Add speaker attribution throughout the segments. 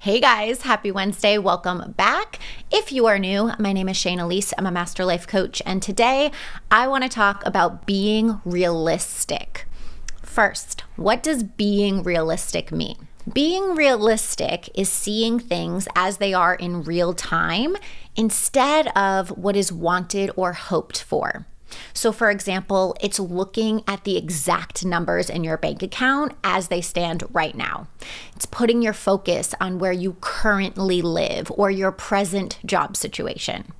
Speaker 1: Hey guys, happy Wednesday. Welcome back. If you are new, my name is Shayna Elise. I'm a master life coach, and today I want to talk about being realistic. First, what does being realistic mean? Being realistic is seeing things as they are in real time instead of what is wanted or hoped for. So for example, it's looking at the exact numbers in your bank account as they stand right now. It's putting your focus on where you currently live or your present job situation.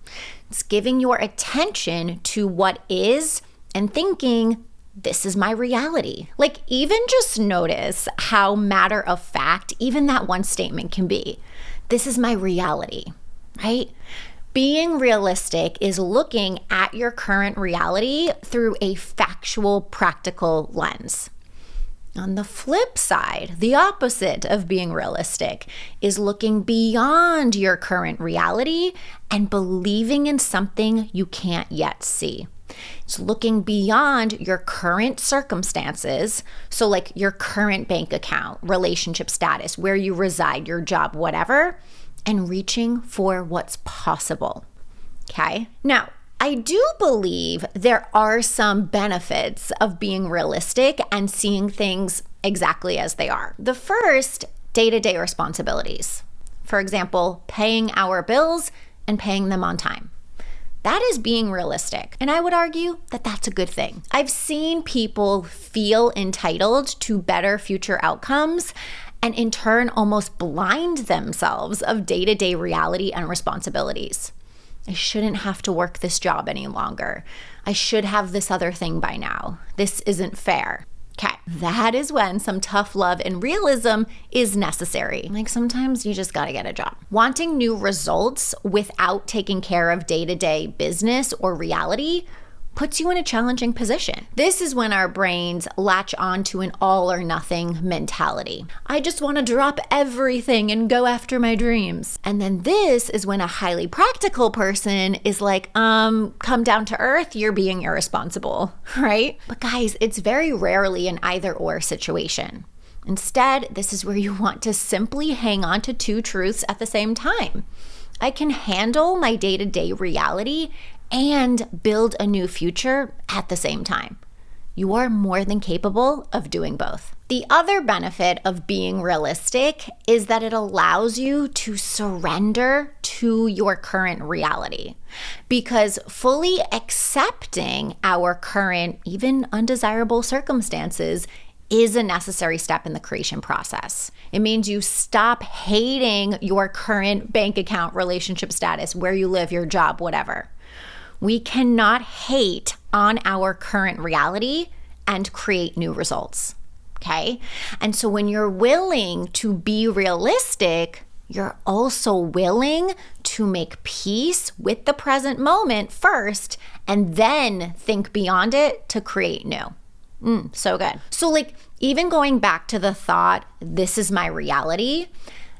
Speaker 1: It's giving your attention to what is and thinking, this is my reality. Like, even just notice how matter of fact even that one statement can be. This is my reality, right? Being realistic is looking at your current reality through a factual, practical lens. On the flip side, the opposite of being realistic is looking beyond your current reality and believing in something you can't yet see. It's looking beyond your current circumstances, so like your current bank account, relationship status, where you reside, your job, whatever, and reaching for what's possible, okay? Now, I do believe there are some benefits of being realistic and seeing things exactly as they are. The first, day-to-day responsibilities. For example, paying our bills and paying them on time. That is being realistic. And I would argue that that's a good thing. I've seen people feel entitled to better future outcomes and in turn almost blind themselves of day-to-day reality and responsibilities. I shouldn't have to work this job any longer. I should have this other thing by now. This isn't fair. Okay, that is when some tough love and realism is necessary. Like, sometimes you just gotta get a job. Wanting new results without taking care of day-to-day business or reality puts you in a challenging position. This is when our brains latch onto an all or nothing mentality. I just want to drop everything and go after my dreams. And then this is when a highly practical person is like, come down to earth, you're being irresponsible, right? But guys, it's very rarely an either or situation. Instead, this is where you want to simply hang on to two truths at the same time. I can handle my day-to-day reality and build a new future at the same time. You are more than capable of doing both. The other benefit of being realistic is that it allows you to surrender to your current reality, because fully accepting our current, even undesirable circumstances is a necessary step in the creation process. It means you stop hating your current bank account, relationship status, where you live, your job, whatever. We cannot hate on our current reality and create new results, okay? And so when you're willing to be realistic, you're also willing to make peace with the present moment first and then think beyond it to create new. So good. So like, even going back to the thought, this is my reality,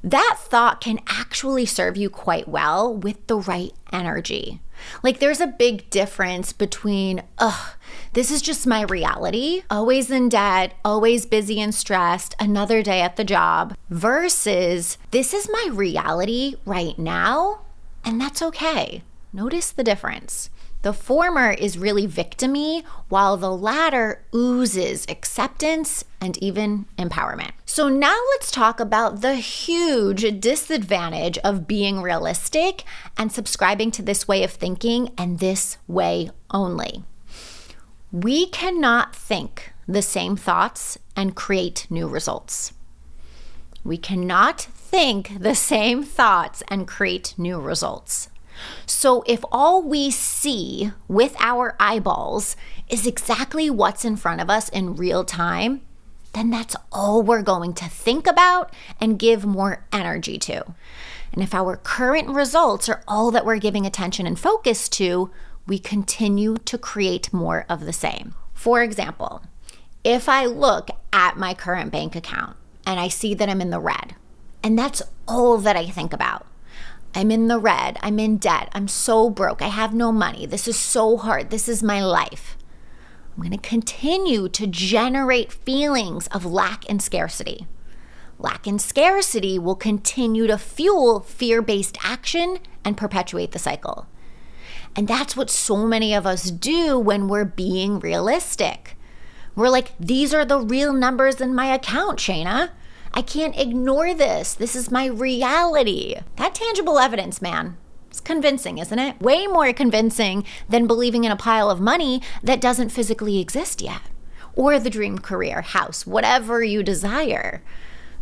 Speaker 1: that thought can actually serve you quite well with the right energy. Like, there's a big difference between, this is just my reality, always in debt, always busy and stressed, another day at the job, versus this is my reality right now, and that's okay. Notice the difference. The former is really victim-y, while the latter oozes acceptance and even empowerment. So now let's talk about the huge disadvantage of being realistic and subscribing to this way of thinking and this way only. We cannot think the same thoughts and create new results. We cannot think the same thoughts and create new results. So if all we see with our eyeballs is exactly what's in front of us in real time, then that's all we're going to think about and give more energy to. And if our current results are all that we're giving attention and focus to, we continue to create more of the same. For example, if I look at my current bank account and I see that I'm in the red, and that's all that I think about, I'm in the red, I'm in debt, I'm so broke, I have no money, this is so hard, this is my life. I'm going to continue to generate feelings of lack and scarcity. Lack and scarcity will continue to fuel fear-based action and perpetuate the cycle. And that's what so many of us do when we're being realistic. We're like, these are the real numbers in my account, Shayna. I can't ignore this. This is my reality. That tangible evidence, man, it's convincing, isn't it? Way more convincing than believing in a pile of money that doesn't physically exist yet. Or the dream career, house, whatever you desire.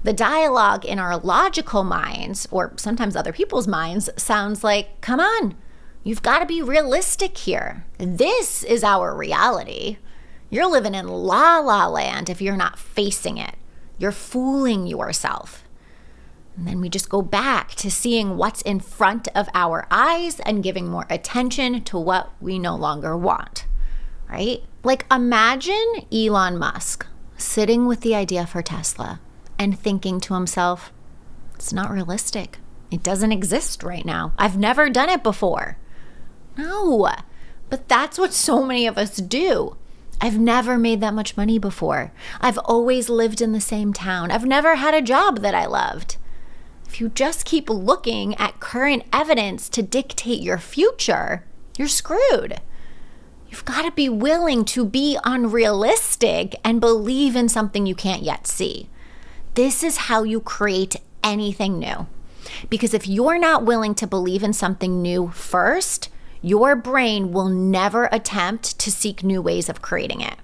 Speaker 1: The dialogue in our logical minds, or sometimes other people's minds, sounds like, come on, you've got to be realistic here. This is our reality. You're living in la la land if you're not facing it. You're fooling yourself. And then we just go back to seeing what's in front of our eyes and giving more attention to what we no longer want, right? Like, imagine Elon Musk sitting with the idea for Tesla and thinking to himself, it's not realistic. It doesn't exist right now. I've never done it before. No, but that's what so many of us do. I've never made that much money before. I've always lived in the same town. I've never had a job that I loved. If you just keep looking at current evidence to dictate your future, you're screwed. You've got to be willing to be unrealistic and believe in something you can't yet see. This is how you create anything new. Because if you're not willing to believe in something new first, your brain will never attempt to seek new ways of creating it.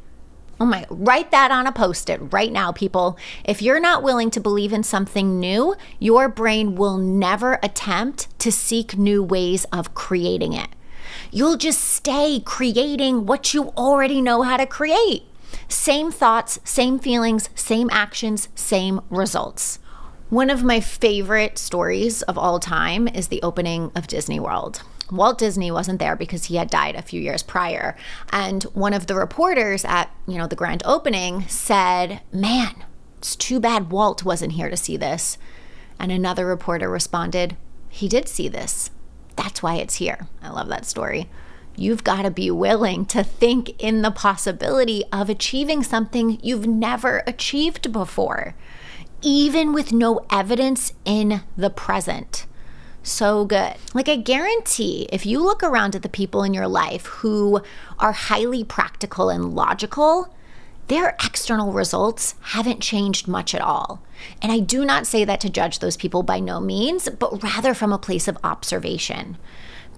Speaker 1: Oh my, write that on a Post-it right now, people. If you're not willing to believe in something new, your brain will never attempt to seek new ways of creating it. You'll just stay creating what you already know how to create. Same thoughts, same feelings, same actions, same results. One of my favorite stories of all time is the opening of Disney World. Walt Disney wasn't there because he had died a few years prior. And one of the reporters at, the grand opening said, man, it's too bad Walt wasn't here to see this. And another reporter responded, he did see this. That's why it's here. I love that story. You've got to be willing to think in the possibility of achieving something you've never achieved before, even with no evidence in the present. So good. Like, I guarantee if you look around at the people in your life who are highly practical and logical, their external results haven't changed much at all. And I do not say that to judge those people by no means, but rather from a place of observation.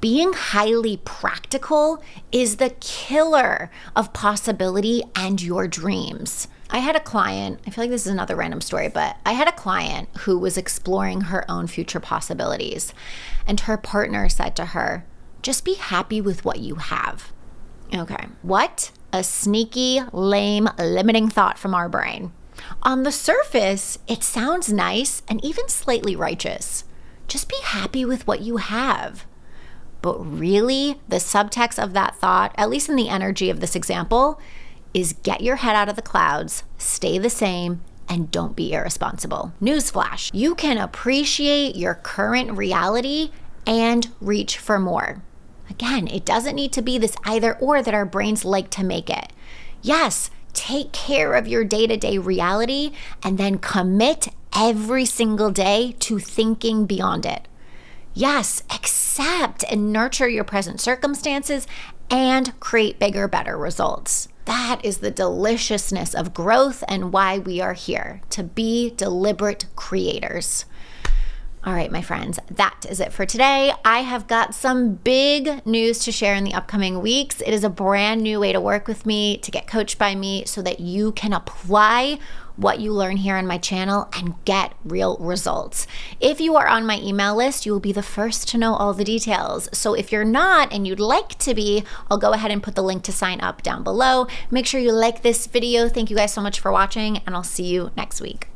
Speaker 1: Being highly practical is the killer of possibility and your dreams. I had a client, I feel like this is another random story, but I had a client who was exploring her own future possibilities. And her partner said to her, just be happy with what you have. Okay, what a sneaky, lame, limiting thought from our brain. On the surface, it sounds nice and even slightly righteous. Just be happy with what you have. But really, the subtext of that thought, at least in the energy of this example, is get your head out of the clouds, stay the same, and don't be irresponsible. Newsflash, you can appreciate your current reality and reach for more. Again, it doesn't need to be this either or that our brains like to make it. Yes, take care of your day-to-day reality and then commit every single day to thinking beyond it. Yes, accept and nurture your present circumstances and create bigger, better results. That is the deliciousness of growth and why we are here, to be deliberate creators. All right, my friends, that is it for today. I have got some big news to share in the upcoming weeks. It is a brand new way to work with me, to get coached by me so that you can apply what you learn here on my channel and get real results. If you are on my email list, you will be the first to know all the details. So if you're not and you'd like to be, I'll go ahead and put the link to sign up down below. Make sure you like this video. Thank you guys so much for watching, and I'll see you next week.